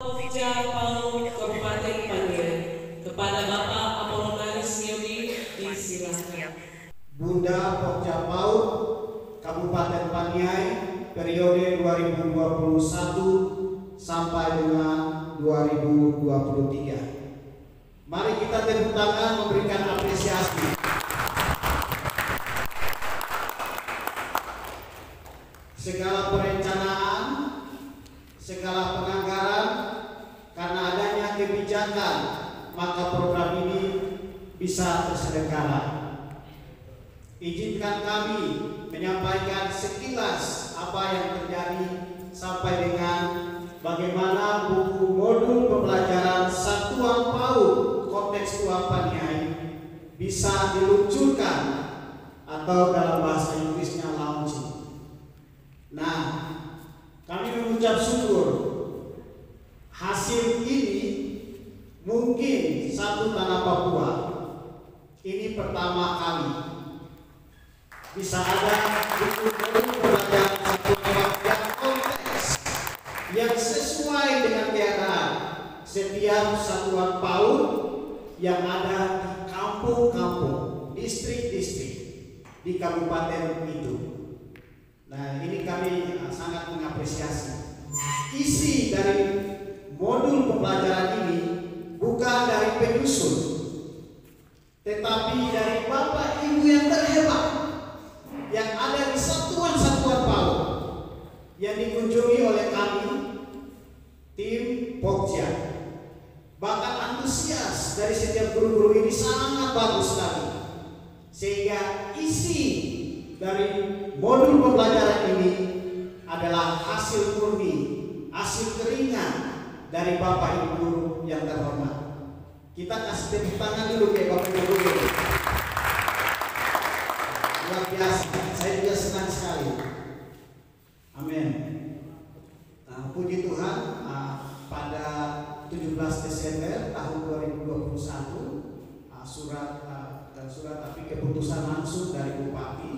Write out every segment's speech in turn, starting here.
Pokja Palu Kabupaten Paniai kepada Bapak Apolonaris Yodi disilakan. Bunda Pokja Palu Kabupaten Paniai periode 2021 sampai dengan 2023. Mari kita tepuk tangan memberikan apresiasi. Segala perencanaan, segala penganggaran, karena adanya kebijakan, maka program ini bisa terselenggara. Izinkan kami menyampaikan sekilas apa yang terjadi sampai dengan bagaimana buku modul pembelajaran Satuan PAUD Kontekstual Paniai bisa diluncurkan atau dalam bahasa Inggrisnya launching. Nah, kami mengucap syukur hasil ini mungkin satu tanah Papua ini pertama kali bisa ada buku pembelajaran satuan yang konteks yang sesuai dengan keadaan setiap satuan PAUD yang ada di kampung-kampung, distrik-distrik di kabupaten itu. Nah, ini kami sangat mengapresiasi. Isi dari modul pembelajaran ini bukan dari penyusun, tetapi dari Bapak Ibu yang terhebat yang ada di satuan-satuan PAUD yang dikunjungi oleh kami, tim Pokja. Bahkan antusias dari setiap guru-guru ini sangat bagus sekali, sehingga isi dari modul pembelajaran ini adalah hasil murni, hasil keringat dari Bapak Ibu guru yang terhormat. Kita kasih tepuk tangan dulu ya Bapak Ibu guru. Luar biasa, saya juga senang sekali. Amin. Nah, puji Tuhan, pada 17 Desember tahun 2021 surat tapi keputusan langsung dari Bupati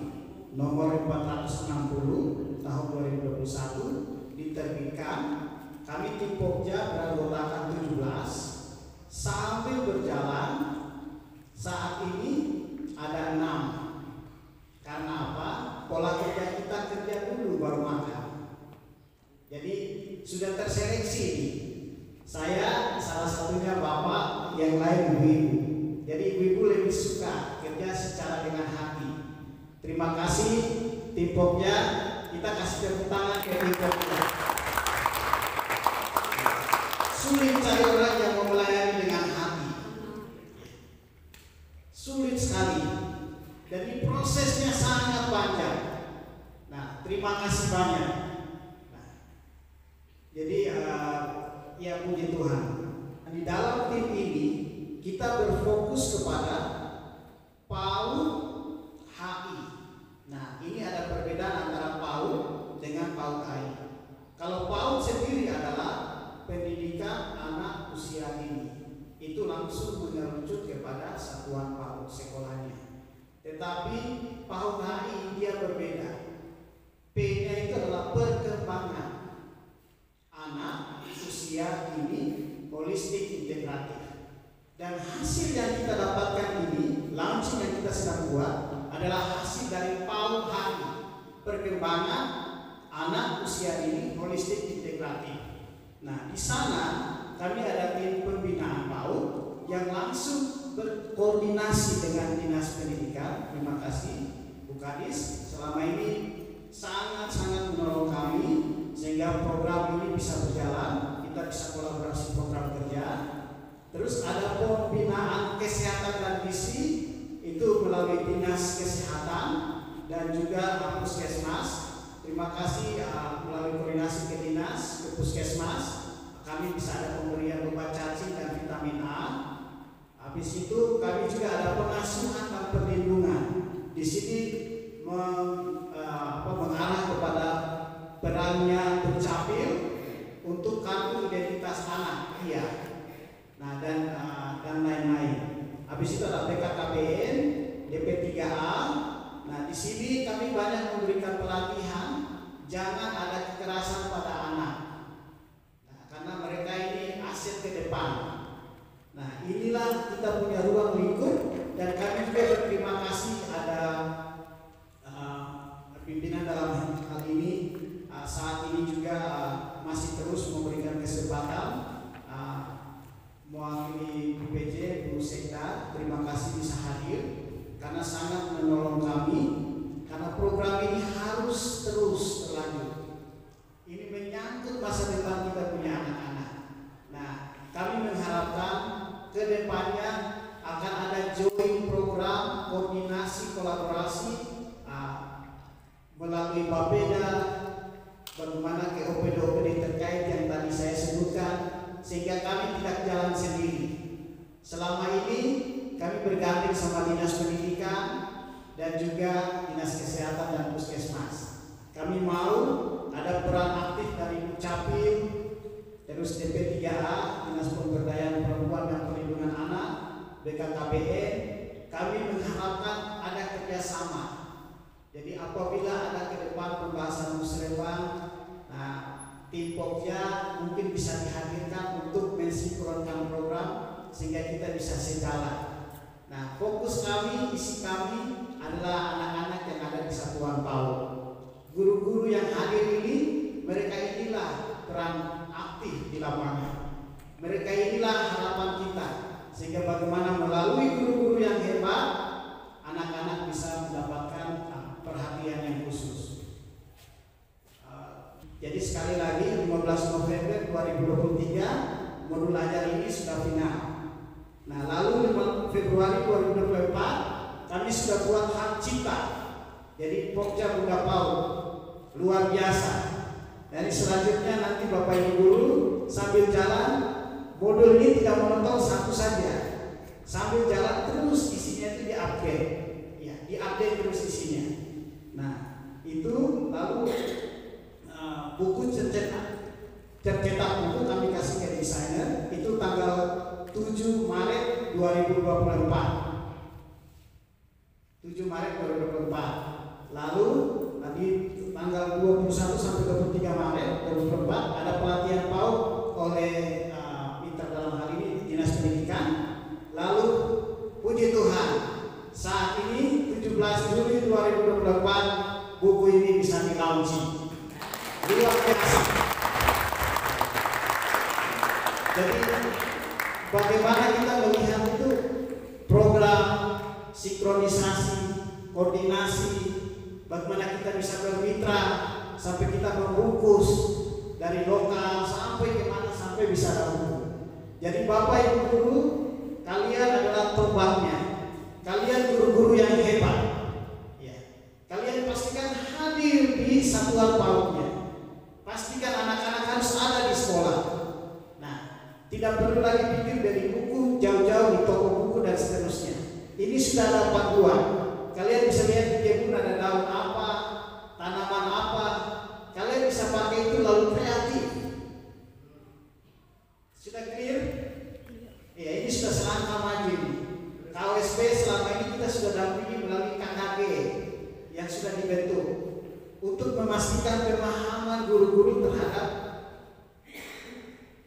nomor 460 tahun 2021 diterbitkan. Kami tim Pokja beranggotakan 17. Sambil berjalan saat ini ada 6. Karena apa? Pola kerja kita kerja dulu baru makan. Jadi sudah terseleksi. Saya salah satunya Bapak, yang lain ibu-ibu. Jadi ibu-ibu lebih suka kerja secara dengan hati. Terima kasih tim Pokja, kita kasih tepuk tangan ke tim Pokja. Sulit cari orang yang mau melayani dengan hati. Sulit sekali. Jadi prosesnya sangat panjang. Nah, terima kasih banyak. Nah, jadi ya puji Tuhan. Di dalam tim ini kita berfokus kepada PAUD HI. Nah, ini ada perbedaan antara PAUD dengan PAUD HI. Kalau PAUD sendiri adalah pendidikan anak usia dini, itu langsung mengerucut kepada satuan PAUD sekolahnya. Tetapi PAUD HI dia berbeda. P-nya itu adalah perkembangan anak usia dini holistik integratif. Dan hasil yang kita dapatkan ini, launching yang kita sedang buat adalah hasil dari PAUD HI, perkembangan anak usia dini holistik integratif. Nah, di sana kami ada tim pembinaan PAUD yang langsung berkoordinasi dengan Dinas Pendidikan. Terima kasih Bu Kadis, selama ini sangat-sangat menolong kami sehingga program ini bisa berjalan. Kita bisa kolaborasi program kerja. Terus ada pembinaan kesehatan dan gizi, itu melalui Dinas Kesehatan dan juga Puskesmas. Terima kasih melalui koordinasi ke Dinas, ke Puskesmas, kami bisa ada pemberian obat cacing dan vitamin A. Habis itu kami juga ada pengasuhan dan perlindungan. Di sini mengarah kepada perannya Dukcapil untuk kartu identitas anak, iya. Nah, dan lain-lain. Habis itu ada BKKBN, DP3A. Nah, di sini kami banyak memberikan pelatihan jangan ada kekerasan pada anak. Nah, karena mereka ini depan. Nah, inilah kita punya ruang lingkup, dan kami juga berterima kasih ada pimpinan dalam hal ini saat ini juga masih terus memberikan kesempatan mewakili BPJ Bu Sekda. Terima kasih bisa hadir karena sangat menolong kami, karena program ini harus terus berlanjut. Ini menyangkut masa depan kita punya anak-anak. Nah, kami mengharapkan ke depannya akan ada joint program, koordinasi, kolaborasi melalui Bapeda, bagaimana ke OPD-OPD terkait yang tadi saya sebutkan, sehingga kami tidak jalan sendiri. Selama ini kami bergandeng sama Dinas Pendidikan dan juga Dinas Kesehatan dan Puskesmas. Kami mau ada peran aktif dari Dukcapil, terus DP3A, Dinas Pemberdayaan Perempuan dan Perlindungan Anak, BKKBN. Kami mengharapkan ada kerjasama. Jadi apabila ada ke depan pembahasan musrembang, nah, tim Pokja mungkin bisa dihadirkan untuk mensinkronkan program sehingga kita bisa sejalan. Nah, fokus kami, isi kami adalah anak-anak yang ada di Satuan PAUD. Guru-guru yang hadir ini, mereka inilah peran aktif di lapangan. Mereka inilah harapan kita, sehingga bagaimana melalui guru-guru yang hebat, anak-anak bisa mendapatkan perhatian yang khusus. Jadi sekali lagi 15 November 2023 modul ajar ini sudah final. Nah, lalu 5 Februari 2024 kami sudah buat hak cipta. Jadi Pokja Bunda PAUD luar biasa. Jadi selanjutnya nanti Bapak Ibu guru sambil jalan, modul ini tidak monoton satu saja. Sambil jalan terus isinya itu diupdate. Ya, diupdate terus isinya. Nah, itu lalu buku tercetak buku kami kasih ke desainer itu tanggal 7 Maret 2024. 7 Maret 2024. Lalu tadi tanggal 21 sampai 23 Maret 2024 ada pelatihan PAUD oleh mitra dalam hal ini Dinas Pendidikan. Lalu puji Tuhan saat ini 17 Juli 2024 buku ini bisa di-launching. Luar biasa. Jadi bagaimana kita melihat itu program sinkronisasi, koordinasi, bagaimana kita bisa bermitra sampai kita membungkus dari lokal sampai kemana sampai bisa ada buku. Jadi Bapak Ibu guru, kalian adalah tombaknya. Kalian guru-guru yang hebat. Ya. Kalian pastikan hadir di satuan PAUD-nya. Pastikan anak-anak harus ada di sekolah. Nah, tidak perlu lagi pikir dari buku jauh-jauh di toko buku dan seterusnya. Ini sudah ada panduan. Kalian bisa lihat di kebun ada daun apa, tanaman apa. Kalian bisa pakai itu lalu kreatif. Sudah clear? Ya, ini sudah selangkah maju ini. KOSP selama ini kita sudah dampingi melalui KKG yang sudah dibentuk untuk memastikan pemahaman guru-guru terhadap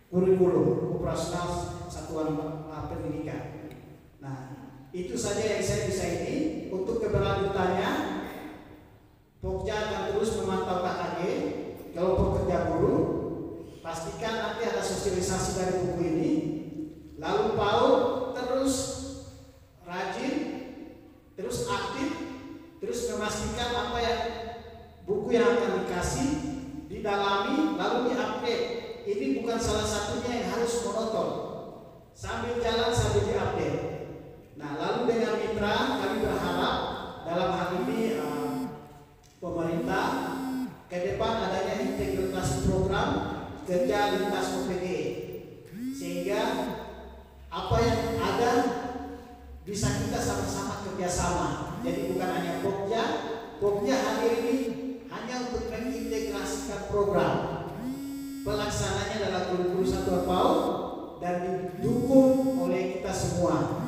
kurikulum operasional satuan pendidikan. Nah, itu saja yang saya bisa ini. Untuk keberlanjutannya, Pokja akan terus memantau KKG, kelompok kerja guru. Pastikan nanti ada sosialisasi dari buku ini. Lalu PAUD terus rajin, terus aktif, terus memastikan apa yang buku yang akan dikasih didalami lalu diupdate. Ini bukan salah satunya yang harus monoton. Sambil jalan sambil diupdate. Nah, lalu dengan mitra kami berharap dalam hal ini pemerintah ke depan adanya integrasi program kerja lintas OPD sehingga apa yang ada bisa kita sama-sama kerjasama. Jadi bukan hanya Pokja hadir ini hanya untuk mengintegrasikan program. Pelaksananya adalah guru-guru satuan PAUD dan didukung oleh kita semua.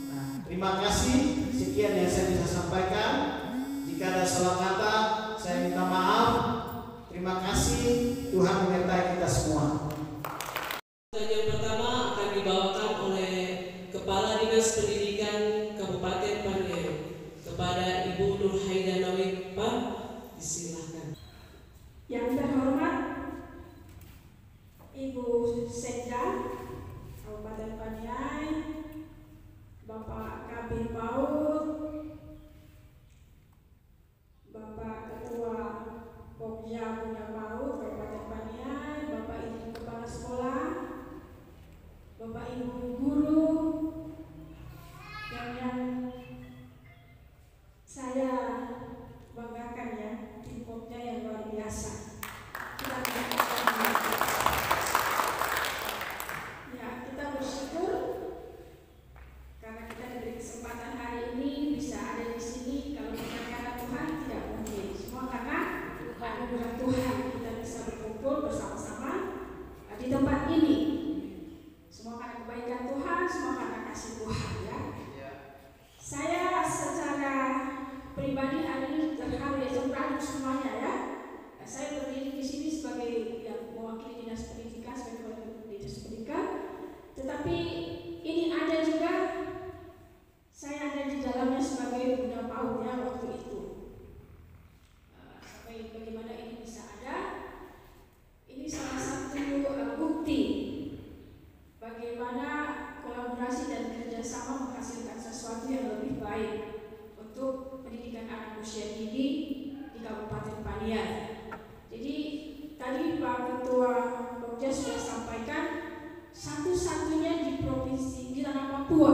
Nah, terima kasih. Sekian yang saya bisa sampaikan. Jika ada salah kata, saya minta maaf. Terima kasih. Tuhan menyertai kita semua. Yang pertama akan Kepala Dinas Pendidikan Kabupaten Paniai, kepada Ibu Nurhaida Nawib, Pak, disilakan. Yang terhormat Ibu Sekda Kabupaten Paniai, Bapak Kabir PAUD, Bapak Ketua Pokja Bunda PAUD Kabupaten Paniai, Bapak Ibu Kepala Sekolah, Bapak Ibu Guru, dan yang saya banggakan ya, tim Pokja yang luar biasa. Kita bersyukur karena kita diberi kesempatan hari ini bisa ada di sini. Kalau bukan karena Tuhan tidak mungkin. Semua karena anugerah Tuhan kita bisa berkumpul bersama-sama di tempat ini. Semua karena kebaikan Tuhan, semua karena kasih Tuhan ya. Saya secara pribadi hari ini terharu ya, terharu semuanya ya. Saya berdiri di sini sebagai yang mewakili Dinas Pendidikan, sebagai kepala Dinas Pendidikan. Tetapi ini ada juga saya ada di dalamnya sebagai Bunda PAUD ya waktu itu. Sampai bagaimana ini bisa ada? Ini salah satu bukti bagaimana kolaborasi dan kerjasama menghasilkan sesuatu yang lebih baik untuk pendidikan anak usia dini di Kabupaten Paniai. Jadi tadi Pak Ketua Pokja sudah sampaikan satu-satunya di provinsi di tanah Papua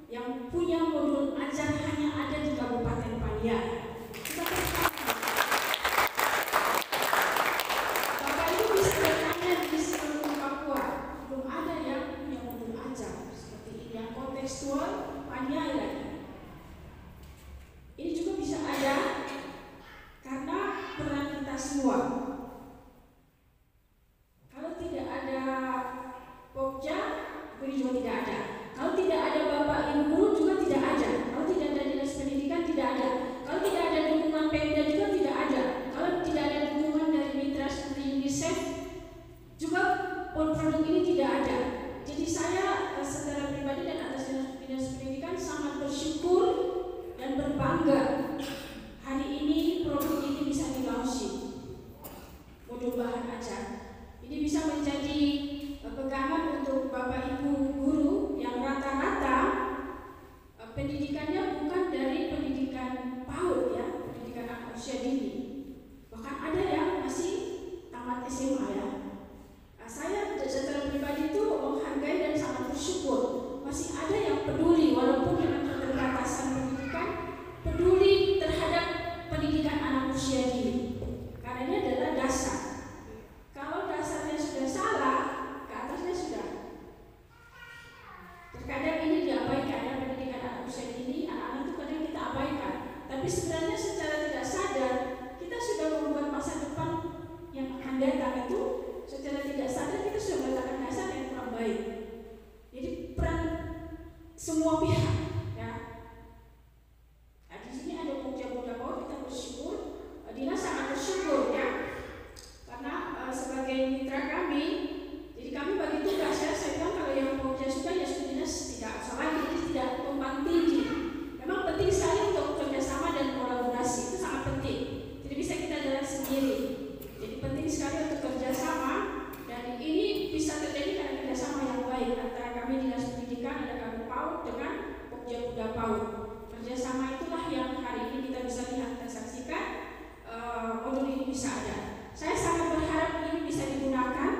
yang punya modul ajar hanya ada di Kabupaten Paniai. Bapak Ibu bisa bertanya di seluruh Papua, belum ada yang punya modul ajar seperti ini yang kontekstual Paniai lagi. Ini juga bisa ada karena peran kita semua. Kalau tidak ada Pokja, ini juga tidak ada. Kalau tidak ada Bapak Ibu Guru juga tidak ada. Kalau tidak ada Dinas Pendidikan tidak ada. Kalau tidak ada dukungan Pemda juga tidak ada. Kalau tidak ada dukungan dari mitra seperti UNICEF juga produk ini tidak ada. Jadi saya secara pribadi dan atas Dinas Pendidikan sangat bersyukur dan berbangga hari ini produk ini bisa dilaunching, modul bahan ajar. Ini bisa menjadi pegangan untuk Bapak Ibu Guru yang rata-rata pendidikannya bukan dari pendidikan PAUD ya, pendidikan anak usia dini. Bahkan ada yang masih tamat SMA ya. Saya secara pribadi itu menghargai dan sangat bersyukur masih ada yang peduli walaupun dengan keterbatasan pendidikan, peduli terhadap pendidikan anak usia dini. Karena ini adalah dasar. Kalau dasarnya sudah salah, ke atasnya sudah. Terkadang ini diabaikan ya, pendidikan anak usia dini, anak-anak itu kadang kita abaikan. Tapi sebenarnya secara tidak sadar kita sudah membuat masa depan yang akan datang itu secara tidak sadar kita sudah meletakkan dasar yang kurang baik. Jadi peran semua pihak ya. Nah, di sini ada Pokja Bunda PAUD, kita bersyukur, Dinas sangat bersyukur ya, karena sebagai mitra kami, jadi kami bagi tugas ya. Saya bilang kalau yang Pokja sudah ya sudah Dinas tidak salah, jadi tidak tumpang tinggi. Memang penting sekali untuk kerjasama dan kolaborasi, itu sangat penting. Jadi bisa kita jalan sendiri. Jadi penting sekali untuk kerjasama dan ini bisa terjadi karena kerjasama yang baik antara kami Dinas Pendidikan, ada kami PAUD dengan Pokja Bunda PAUD. Kerjasama itulah yang hari ini kita bisa lihat dan saksikan modul ini bisa ada. Saya sangat berharap ini bisa digunakan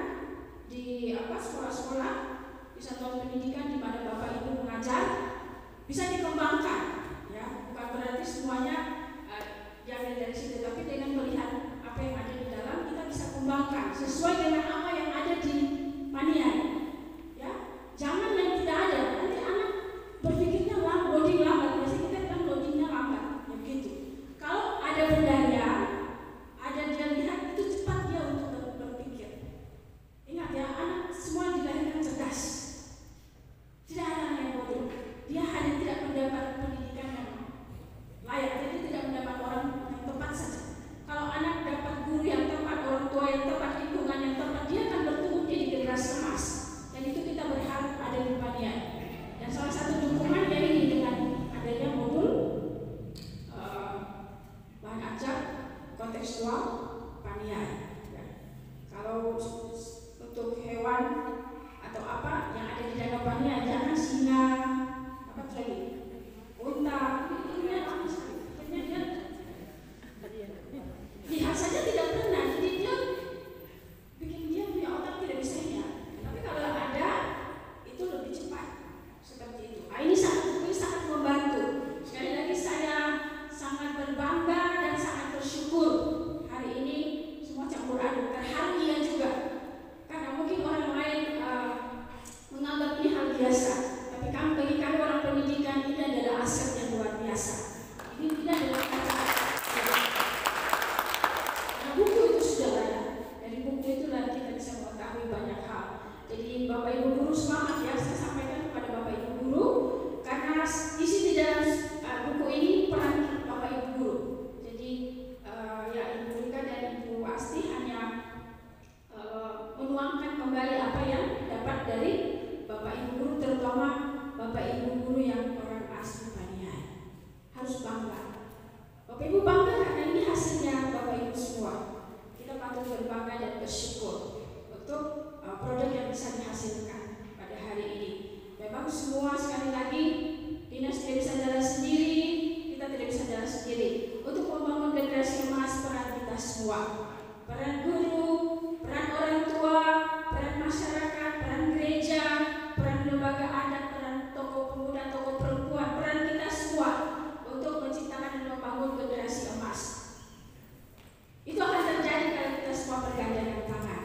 di sekolah-sekolah, di satuan pendidikan di mana Bapak Ibu mengajar, bisa dikembangkan ya. Bukan berarti semuanya diambil dari situ, tapi dengan melihat apa yang ada di dalam kita bisa kembangkan sesuai dengan apa yang ada di Paniai ya. Jangan yang tidak ada, nanti anak berpikirnya loading lambat, biasanya kita bilang loadingnya lambat ya begitu. Kalau ada bendanya, ada dia lihat itu cepat dia untuk berpikir. Ingat ya, anak semua dilahirkan cerdas, tidak ada anak yang bodoh. Dia hanya tidak mendapat pendidikan hewan atau apa yang ada di Danau Paniai, jangan singa, apa lagi, unta, lihat saja tidak pernah, jadi dia bikin dia punya otak tidak bisa lihat. Tapi kalau ada itu lebih cepat seperti itu. Ini sangat membantu. Sekali lagi saya sangat berbangga dan sangat bersyukur hari ini semua campur aduk, terharu iya juga. Karena mungkin orang lain menganggap ini hal biasa, tapi bagi kami orang pendidikan ini adalah aset yang luar biasa. Ini tidak adalah kata. Nah, buku itu sudah ada. Dari buku itulah kita bisa mengetahui banyak hal. Jadi Bapak Ibu guru semangat ya, saya sampaikan kepada Bapak Ibu guru karena isi di dalam buku ini peran Bapak Ibu guru. Jadi ya Ibu Rika dan Ibu Asti hanya menuangkan kembali apa yang dapat dari Bapak Ibu guru, terutama Bapak Ibu guru yang orang asli Paniai. Harus bangga. Bapak Ibu bangga karena ini hasilnya Bapak Ibu semua. Kita patut berbangga dan bersyukur untuk produk yang bisa dihasilkan pada hari ini. Memang semua sekali lagi dinas tidak bisa jalan sendiri, kita tidak bisa jalan sendiri. Untuk membangun generasi emas peran kita semua, peran guru, peran orang tua, peran masyarakat, peran gereja, peran lembaga adat, peran tokoh pemuda, tokoh perempuan, peran kita semua untuk menciptakan dan membangun generasi emas. Itu akan terjadi kalau kita semua bergandengan tangan.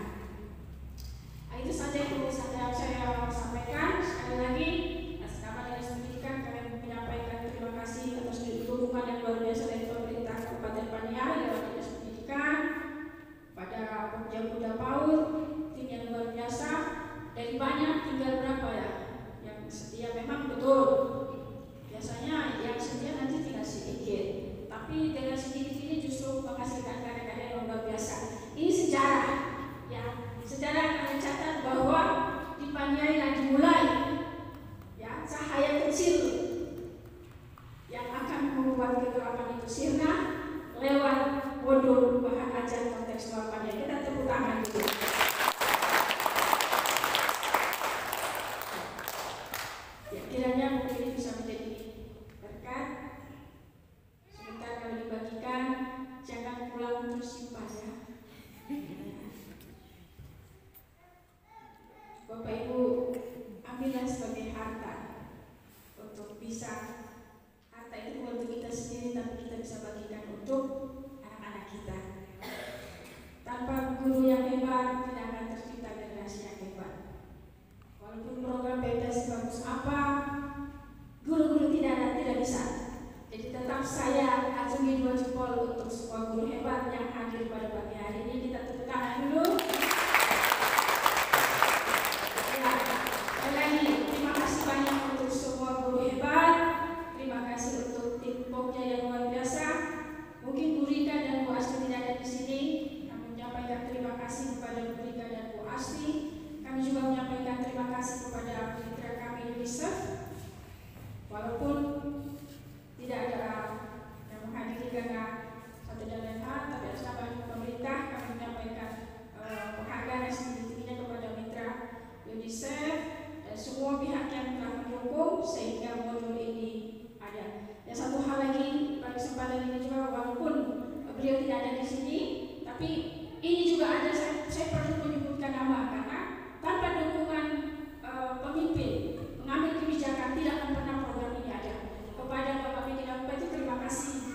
Itu saja yang perlu saya sampaikan. Sekali lagi, Asrama Dinas Pendidikan kami menyampaikan terima kasih atas dukungan yang luar biasa dari pemerintah Kabupaten Paniai lewat Dinas Pendidikan pada Pemuda Muda PAUD, tim yang luar biasa. Dari banyak tinggal berapa ya yang setia, memang betul. Biasanya yang setia nanti tinggal sedikit, tapi dengan sedikit ini justru menghasilkan karya-karya yang luar biasa. Ini sejarah, ya. Sejarah akan mencatat bahwa di Paniai lagi mulai, ya, cahaya kecil yang akan membuat kegelapan itu sirna lewat modul bahan ajar kontekstual Paniai. Kita tepuk tangan dulu. Ya, kiranya buku ini bisa menjadi berkat. Sebentar kalau dibagikan, jangan pulang tersimpan ya. Bapak Ibu ambillah sebagai harta untuk bisa, harta itu bukan untuk kita sendiri, tapi kita bisa bagikan untuk anak-anak kita. Tanpa guru yang hebat tidak akan tercipta generasi yang hebat. Walaupun program BPS bagus apa, guru-guru tidak bisa. Jadi tetap saya acungi 2 jempol untuk semua guru hebat yang hadir pada pagi hari ini. Kita tepuk tangan dulu. Terima kasih banyak untuk semua guru hebat. Terima kasih untuk tim Pokja yang luar biasa. Mungkin Bu Rika dan Bu Asti tidak ada di sini. Kami menyampaikan terima kasih kepada Bu Rika dan Bu Asti. Kami juga menyampaikan terima kasih kepada mitra kami UNICEF. Walaupun tidak ada yang menghadiri karena satu dan lain hal, tapi atas nama pemerintah kami menyampaikan penghargaan yang setinggi-tingginya kepada mitra UNICEF dan semua pihak yang telah mendukung sehingga modul ini ada. Dan satu hal lagi pada kesempatan ini juga, walaupun beliau tidak ada di sini, tapi ini juga ada, saya perlu menyebutkan nama karena tanpa dukungan pemimpin mengambil kebijakan tidak akan pernah program ini ada. Kepada Bapak Pimpinan Bupati terima kasih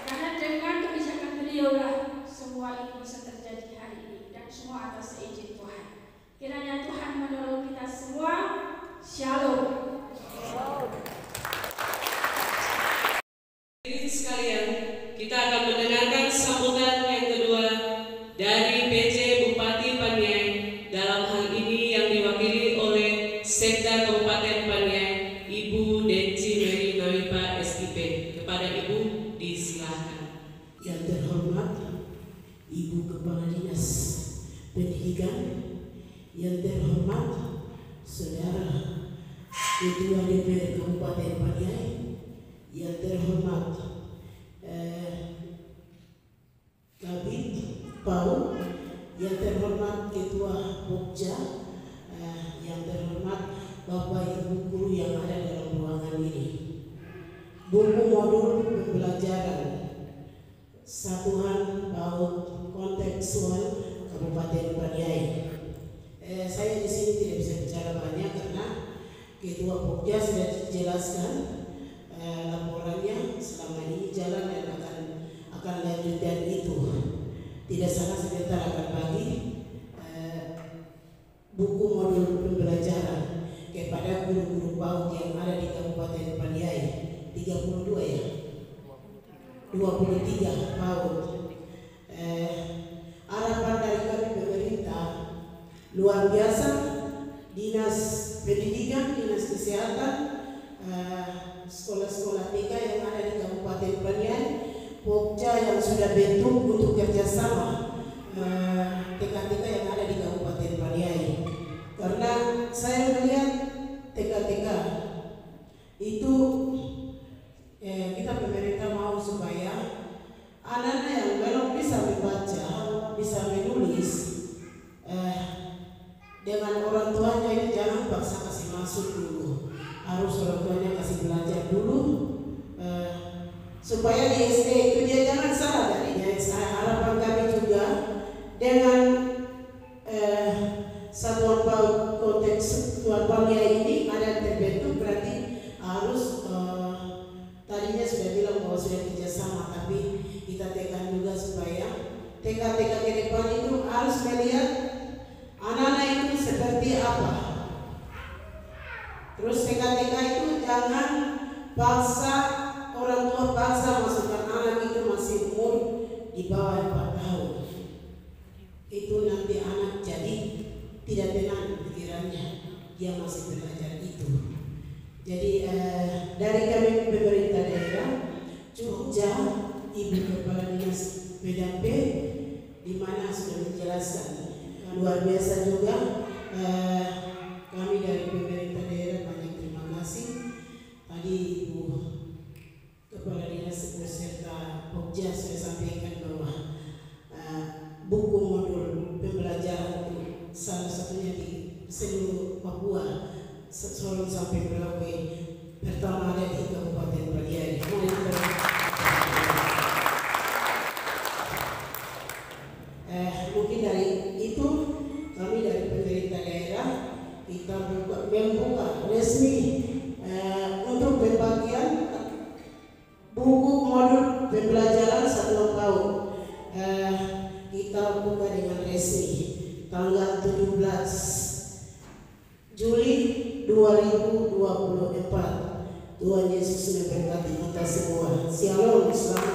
karena dengan kebijakan beliau lah semua ini bisa terjadi hari ini dan semua atas izin Tuhan. Kiranya Tuhan menolong kita semua. Shalom. Sekalian, kita akan mendengarkan sambutan yang kedua dari PJ Bupati Paniai, dalam hal ini yang diwakili oleh Sekda Kabupaten Paniai, Ibu Denci Mary Nawipa SIP. Kepada Ibu disilakan. Yang terhormat Ibu Kepala Dinas Pendidikan, yang terhormat Saudara Ketua DPR Kabupaten Paniai, yang terhormat Kabid PAUD, yang terhormat Ketua Pokja, yang terhormat Bapak Ibu guru yang ada dalam ruangan ini. Buku modul pembelajaran Satuan PAUD Kontekstual Kabupaten Paniai. Saya di sini tidak bisa bicara banyak karena Ketua Pokja sudah jelaskan laporannya selama ini jalan dan akan lanjutkan itu. Tidak salah sebentar akan bagi buku modul pembelajaran kepada guru-guru PAUD yang ada di Kabupaten Paniai. 32 ya, 23 PAUD. Harapan dari kami pemerintah luar biasa, Dinas Pendidikan, Dinas Kesehatan, sekolah-sekolah TK yang ada di Kabupaten Paniai, Pokja yang sudah bentuk untuk kerjasama TK-TK yang ada di Kabupaten Paniai. Karena saya melihat TK-TK itu kita pemerintah mau supaya anak-anak yang belum bisa membaca, bisa menulis, dengan orang tuanya itu jangan paksa kasih masuk dulu, harus orang tuanya kasih belajar dulu, supaya di SD itu dia jangan salah darinya. Harapan kami juga dengan Satuan PAUD Kontekstual Paniai ini ada terbentuk, berarti harus tadinya sudah bilang bahwa sudah kerjasama, tapi kita tekan juga supaya TK-TK ke depan itu harus melihat anak-anak itu seperti apa. Terus TK-TK itu jangan paksa, orang tua paksa masukkan anak itu masih umur di bawah 4 tahun. Itu nanti anak jadi tidak tenang pikirannya, dia masih belajar itu. Jadi dari kami pemerintah daerah Jogja, Ibu Kepala Dinas PDAP di mana sudah menjelaskan luar biasa juga. Kami dari pemerintah daerah banyak terima kasih. Tadi Ibu Kepala Dinas beserta Pokja sudah sampaikan bahwa buku modul pembelajaran itu salah satunya di seluruh Papua, Sorong sampai Merauke, pertama ada di Kabupaten Paniai. Mungkin dari itu kami dari pemerintah daerah kita membuka resmi untuk pembagian buku modul pembelajaran Satuan PAUD. Kita buka dengan resmi tanggal 17 Juli 2024. Tuhan Yesus memberkati kita semua. Shalom, selamat